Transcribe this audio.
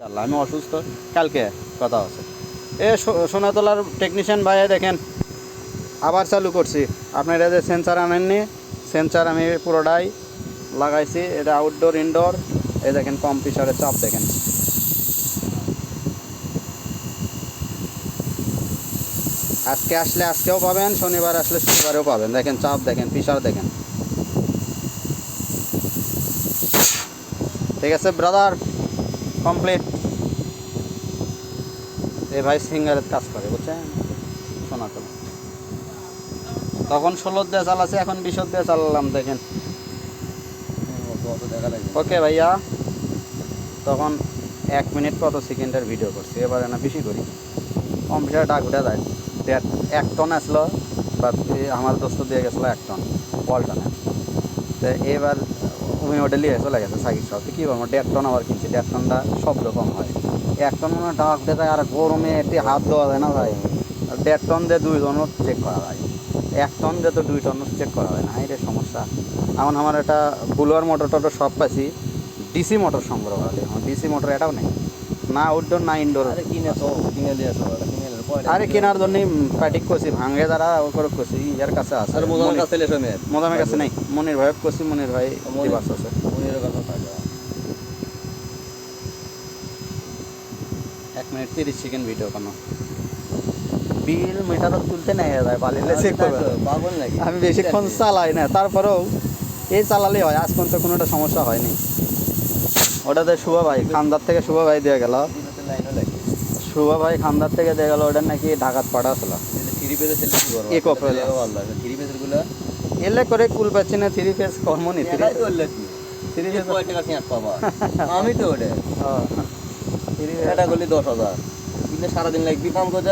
আল্লাহ, আমি অসুস্থ, কালকে কথা আছে। সোনাতলার টেকনিশিয়ান ভাইয়া দেখেন আবার চালু করছি। আপনারা যে সেন্সার আনেননি, সেন্সার আমি পুরোটাই লাগাইছি। এটা আউটডোর ইনডোর। এই দেখেন কম্প্রেসারের চাপ দেখেন। আজকে আসলে আজকেও পাবেন, শনিবার আসলে শনিবারেও পাবেন। দেখেন চাপ দেখেন, প্রেসার দেখেন। ঠিক আছে ব্রাদার, কমপ্লিট। এ ভাই সিঙ্গারের কাজ করে, বুঝছেন? সোনাতলা তখন 16 দিয়ে চালাচ্ছে, এখন 20 দিয়ে চালালাম দেখেন। ওকে ভাইয়া, তখন 1 মিনিট কত সেকেন্ডের ভিডিও করছি, এবারে না বেশি করি। কম্পিউটার ডাক উঠে যায়। 1 টন আসলো, বা আমার দোস্ত দিয়ে গেছিলো 1 টন পল্টনে। তো এবার উমি ওটা নিয়ে চলে গেছে সাইকেল সব। কী বলবো, 1.5 টন আবার কিনছি। 1.5 টনটা শব্দ কম হয়। 1 টন মানে ডাক উঠে যায়, আর গরমে একটি হাত দেওয়া যায় না ভাই। 1.5 টন দিয়ে 2 টনও চেক করা যায়। 1 টন দিয়ে তো 2 টনও চেক করা হয় না, এটা সমস্যা। এখন আমার একটা বুলোয়ার মোটর টোটর সব পাইছি, ডিসি মোটর সংগ্রহ করা যায়। ডিসি মোটর এটাও নেই, না আউটডোর না ইনডোর। আরে কেনার জন্যই প্যাটিক করছি, ভাঙে যারা ও করে করছি। ইয়ার কাছে আছে, মোদামের কাছে নেই। মনির ভাই করছি, মনির ভাই দিবাস আছে। 1 মিনিট 30 সেকেন্ড ভিডিও কোনো বিল মিটারও তুলতে নেই যায়, বালিলে চেক করবে। আমি বেশিক্ষণ চালাই না, তারপরেও এই চালালেই হয়। আজ পর্যন্ত কোনোটা সমস্যা হয়নি। ওটাতে শুভ ভাই খান্দার থেকে শুভ ভাই দিয়ে গেল, শুভ ভাই খান্দার থেকে দিয়ে গেল। ওটা নাকি ঢাকাত পাঠা ছিল। এলে করে কুল পাচ্ছি না, 3 ফেজ কর্ম নি। আমি তো ওটা 10,000 সারাদিন লাগবি কাম করতে।